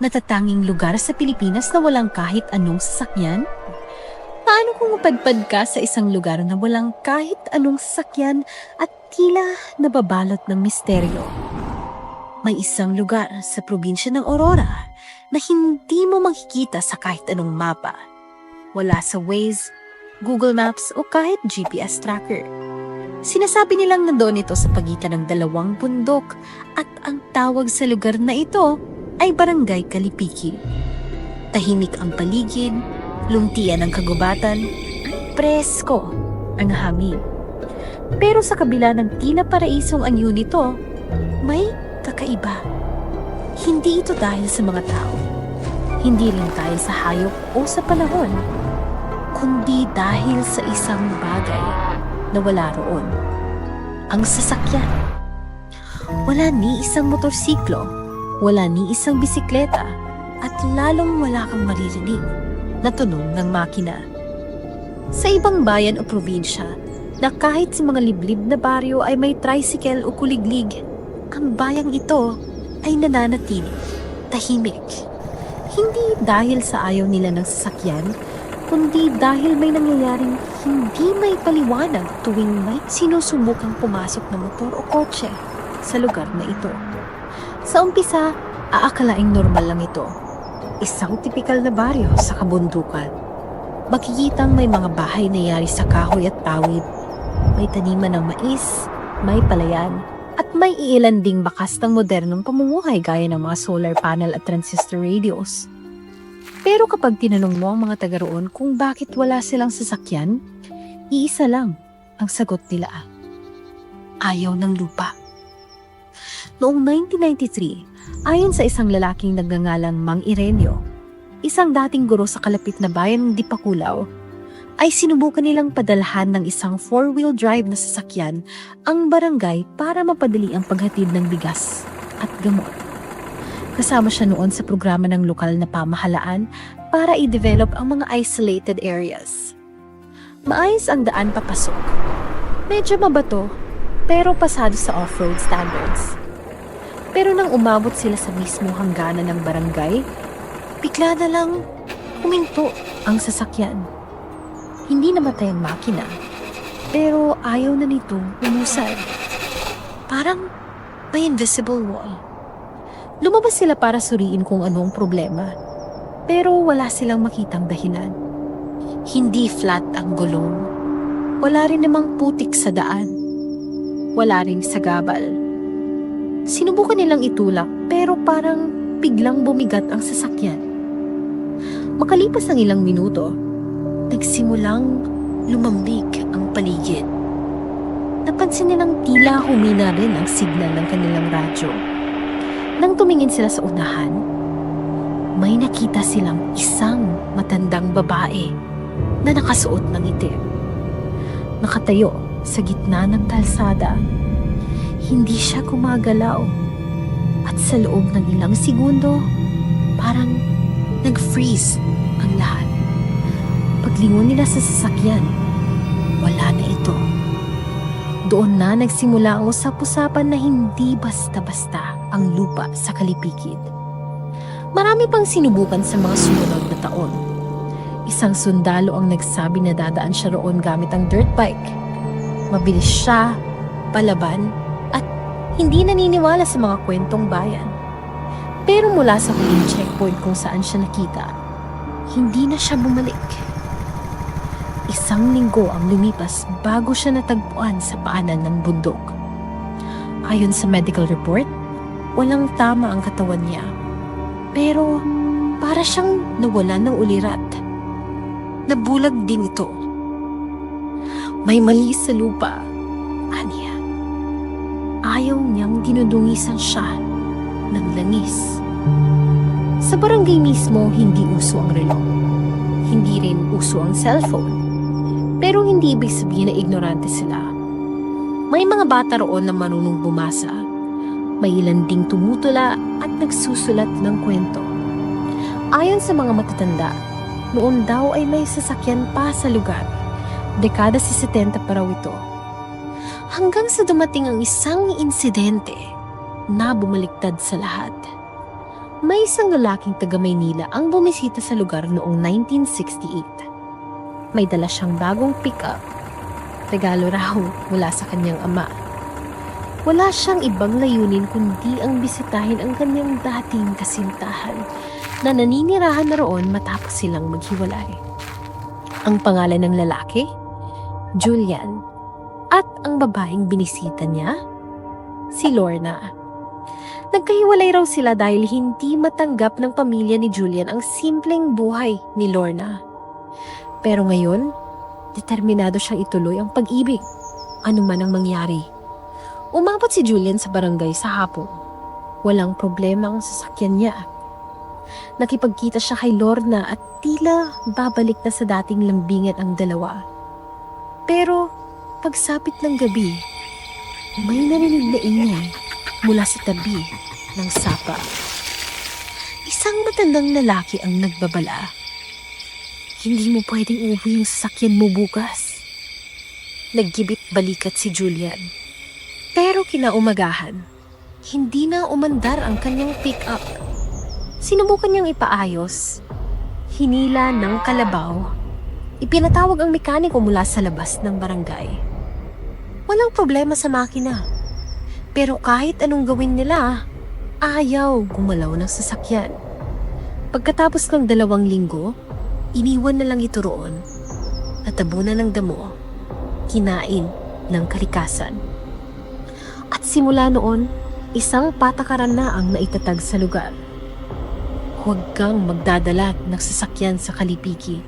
natatanging lugar sa Pilipinas na walang kahit anong sasakyan? Paano kung mapadpad ka sa isang lugar na walang kahit anong sasakyan at tila nababalot ng misteryo? May isang lugar sa probinsya ng Aurora na hindi mo makikita sa kahit anong mapa. Wala sa Waze, Google Maps o kahit GPS tracker. Sinasabi nilang nandoon ito sa pagitan ng dalawang bundok at ang tawag sa lugar na ito ay Barangay Kalipiki. Tahimik ang paligid, luntian ang kagubatan, presko ang hangin. Pero sa kabila ng tila paraisong anyo nito, may kakaiba. Hindi ito dahil sa mga tao. Hindi rin dahil sa hayop o sa panahon, kundi dahil sa isang bagay na wala roon. Ang sasakyan. Wala ni isang motorsiklo, wala ni isang bisikleta, at lalong wala kang maririnig na tunog ng makina. Sa ibang bayan o probinsya, na kahit sa mga liblib na baryo ay may tricycle o kuliglig, ang bayang ito ay nananatili, tahimik. Hindi dahil sa ayaw nila ng sasakyan, kundi dahil may nangyayaring hindi may paliwanag tuwing may sinusubukang pumasok na motor o kotse sa lugar na ito. Sa umpisa, aakalaing normal lang ito. Isang tipikal na baryo sa kabundukan. Makikitang may mga bahay na yari sa kahoy at tawid. May taniman ng mais, may palayan, at may iilan ding bakas ng modernong pamumuhay gaya ng mga solar panel at transistor radios. Pero kapag tinanong mo ang mga taga roon kung bakit wala silang sasakyan, iisa lang ang sagot nila. Ayaw ng lupa. Noong 1993, ayon sa isang lalaking nagngangalang Mang Ireneo, isang dating guro sa kalapit na bayan ng Dipakulaw, ay sinubukan nilang padalhan ng isang 4-wheel drive na sasakyan ang barangay para mapadali ang paghatid ng bigas at gamot. Kasama siya noon sa programa ng lokal na pamahalaan para i-develop ang mga isolated areas. Maayos ang daan papasok. Medyo mabato, pero pasado sa off-road standards. Pero nang umabot sila sa mismong hangganan ng barangay, bigla na lang huminto ang sasakyan. Hindi namatay ang makina, pero ayaw na nitong umusad. Parang may invisible wall. Lumabas sila para suriin kung ano ang problema, pero wala silang makitang dahilan. Hindi flat ang gulong. Wala rin namang putik sa daan. Wala ring sagabal. Sinubukan nilang itulak pero parang biglang bumigat ang sasakyan. Makalipas ang ilang minuto, nagsimulang lumambig ang paligid. Napansin nilang tila humina rin ang signal ng kanilang radyo. Nang tumingin sila sa unahan, may nakita silang isang matandang babae na nakasuot ng itim. Nakatayo sa gitna ng kalsada. Hindi siya gumagalaw. At sa loob ng ilang segundo, parang nag-freeze ang lahat. Paglingon nila sa sasakyan, wala na ito. Doon na nagsimula ang usap-usapan na hindi basta-basta ang lupa sa Kalipikid. Marami pang sinubukan sa mga sumunod na taon. Isang sundalo ang nagsabi na dadaan siya roon gamit ang dirt bike. Mabilis siya, palaban, hindi naniniwala sa mga kwentong bayan. Pero mula sa huling checkpoint kung saan siya nakita, hindi na siya bumalik. Isang linggo ang lumipas bago siya natagpuan sa paanan ng bundok. Ayon sa medical report, walang tama ang katawan niya. Pero para siyang nawalan ng ulirat. Nabulag din ito. May mali sa lupa, aniya. Ayaw niyang dinudungisan siya ng langis. Sa barangay mismo, hindi uso ang relo. Hindi rin uso ang cellphone. Pero hindi ibig sabihin na ignorante sila. May mga bata roon na marunong bumasa. May ilan ding tumutula at nagsusulat ng kwento. Ayon sa mga matatanda, noon daw ay may sasakyan pa sa lugar. Dekada 70 pa raw ito. Hanggang sa dumating ang isang insidente na bumaliktad sa lahat. May isang lalaking taga Maynila ang bumisita sa lugar noong 1968. May dala siyang bagong pick-up. Regalo raw mula sa kanyang ama. Wala siyang ibang layunin kundi ang bisitahin ang kanyang dating kasintahan na naninirahan na roon matapos silang maghiwalay. Ang pangalan ng lalaki? Julian. At ang babaeng binisita niya? Si Lorna. Nagkahiwalay raw sila dahil hindi matanggap ng pamilya ni Julian ang simpleng buhay ni Lorna. Pero ngayon, determinado siyang ituloy ang pag-ibig, anuman ang mangyari. Umabot si Julian sa barangay sa hapon. Walang problema ang sasakyan niya. Nakipagkita siya kay Lorna at tila babalik na sa dating lambingan ang dalawa. Pero pagsapit ng gabi, may narinig na ingay mula sa tabi ng sapa. Isang matandang lalaki ang nagbabala. Hindi mo pwedeng uuwi yung sasakyan mo bukas. Naggibit balikat si Julian. Pero kinaumagahan, hindi na umandar ang kanyang pick-up. Sinubukan niyang ipaayos. Hinila ng kalabaw. Ipinatawag ang mekaniko mula sa labas ng barangay. Walang problema sa makina. Pero kahit anong gawin nila, ayaw gumalaw ng sasakyan. Pagkatapos ng 2 linggo, iniwan na lang ito roon. Natabunan ng damo, kinain ng kalikasan. At simula noon, isang patakaran na ang naitatag sa lugar. Huwag kang magdadala ng sasakyan sa Kalipiki.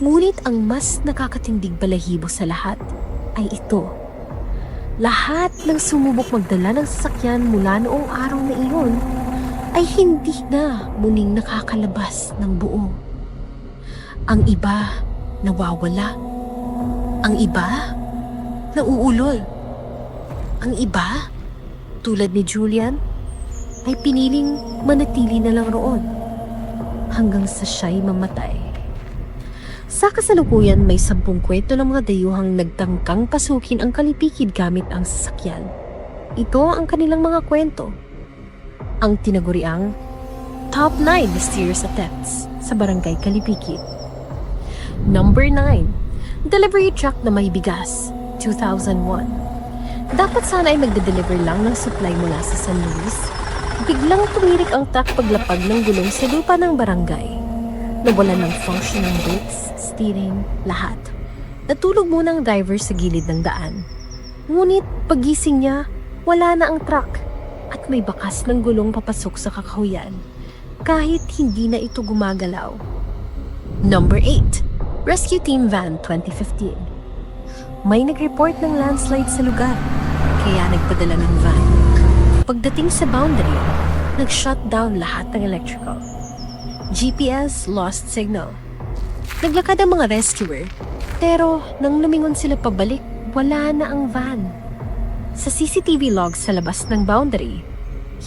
Ngunit ang mas nakakatindig balahibo sa lahat ay ito. Lahat ng sumubok magdala ng sasakyan mula noong araw na iyon ay hindi na muling nakakalabas ng buo. Ang iba nawawala. Ang iba nauulol. Ang iba, tulad ni Julian, ay piniling manatili na lang roon hanggang sa siya'y mamatay. Sa kasalukuyan, may 10 kwento ng mga dayuhang nagtangkang pasukin ang Kalipikid gamit ang sasakyan. Ito ang kanilang mga kwento. Ang tinaguriang Top 9 Mysterious Attempts sa Barangay Kalipikid. Number 9, Delivery Truck na may bigas, 2001. Dapat sana ay magde-deliver lang ng supply mula sa San Luis. Biglang tumirik ang truck paglapag ng gulong sa lupa ng barangay. Nawalan ng function ng brakes, steering, lahat. Natulog muna ang driver sa gilid ng daan. Ngunit pagising niya, wala na ang truck at may bakas ng gulong papasok sa kakahuyan kahit hindi na ito gumagalaw. Number 8, Rescue Team Van 2015. May nag-report ng landslide sa lugar, kaya nagpadala ng van. Pagdating sa boundary, nag-shut down lahat ng electrical. GPS lost signal. Naglakad ang mga rescuer, pero nang lumingon sila pabalik, wala na ang van. Sa CCTV logs sa labas ng boundary,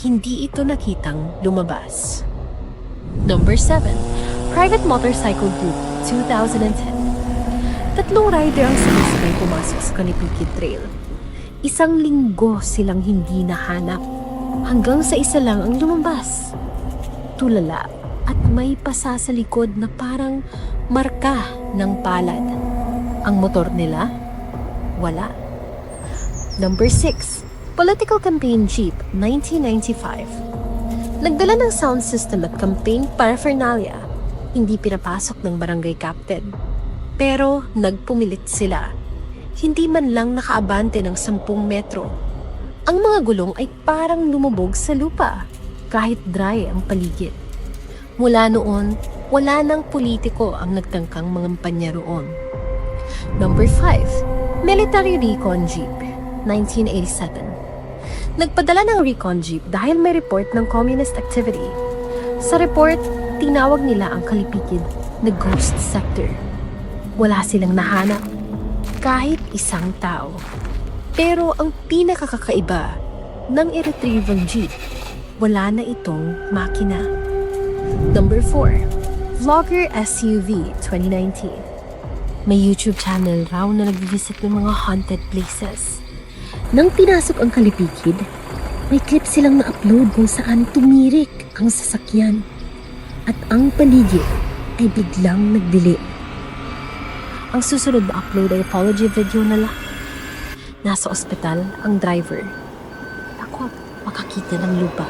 hindi ito nakitang lumabas. Number 7, Private Motorcycle Group 2010. 3 rider ang sabay pumasok sa Kalipikid Trail. 1 linggo silang hindi nahanap hanggang sa isa lang ang lumabas. Tulala at may pasa sa likod na parang marka ng palad. Ang motor nila? Wala. Number 6, Political Campaign Jeep 1995. Nagdala ng sound system at campaign paraphernalia. Hindi pinapasok ng barangay captain. Pero nagpumilit sila. Hindi man lang nakaabante ng 10 metro. Ang mga gulong ay parang lumubog sa lupa kahit dry ang paligid. Mula noon, wala nang politiko ang nagtangkang mangampanya roon. Number 5, Military Recon Jeep 1987. Nagpadala ng recon jeep dahil may report ng communist activity. Sa report, tinawag nila ang Kalipikid na ghost sector. Wala silang nahanap, kahit isang tao. Pero ang pinakakakaiba ng i-retrieve ang jeep, wala na itong makina. Number 4, Vlogger SUV 2019. May YouTube channel raw na nag-visit ng mga haunted places. Nang pinasok ang Kalipikid, May clip silang na-upload kung saan tumirik ang sasakyan at ang paligid ay biglang nagdili. Ang susunod na upload ay apology video nila. Nasa ospital ang driver. Takot makakita ng lupa.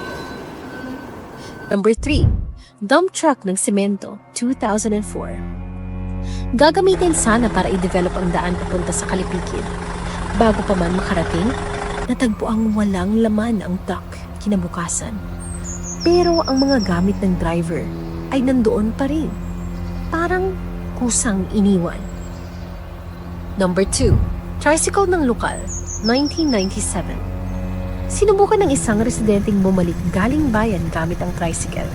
Number 3. Dump truck ng semento, 2004. Gagamitin sana para i-develop ang daan papunta sa Kalipikin. Bago pa man makarating, natagpo ang walang laman ang truck kinabukasan. Pero ang mga gamit ng driver ay nandoon pa rin. Parang kusang iniwan. Number 2. Tricycle ng lokal, 1997. Sinubukan ng isang residenteng bumalik galing bayan gamit ang tricycle.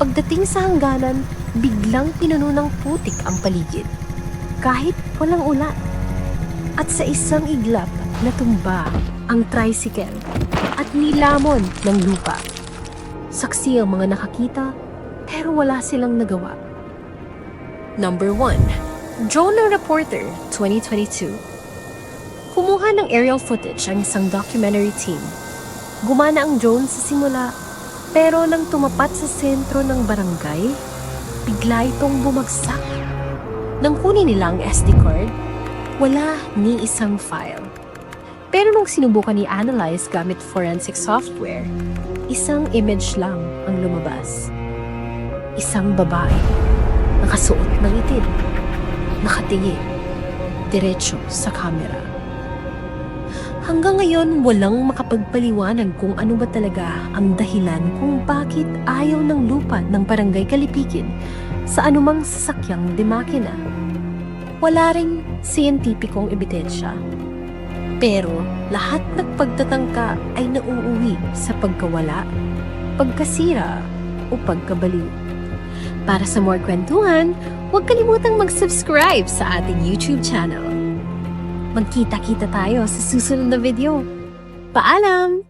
Pagdating sa hangganan, biglang pinuno ng putik ang paligid. Kahit walang ulan. At sa isang iglap, natumba ang tricycle at nilamon ng lupa. Saksi ang mga nakakita, pero wala silang nagawa. Number 1. Drone ng Reporter, 2022. Kumuha ng aerial footage ang isang documentary team. Gumana ang drone sa simula, pero nang tumapat sa sentro ng barangay, bigla itong bumagsak. Nang kunin nila ang SD card, wala ni isang file. Pero nung sinubukan i-analyze gamit forensic software, isang image lang ang lumabas. Isang babae, nakasuot ng itim, nakatingin, diretso sa camera. Hanggang ngayon, walang makapagpaliwanag kung ano ba talaga ang dahilan kung bakit ayaw ng lupa ng Barangay Kalipikin sa anumang sasakyang demakina. Wala ring siyentipikong ebidensya. Pero lahat ng pagtatangka ay nauuwi sa pagkawala, pagkasira o pagkabaliw. Para sa more kwentuhan, huwag kalimutang mag-subscribe sa ating YouTube channel. Magkita-kita tayo sa susunod na video. Paalam!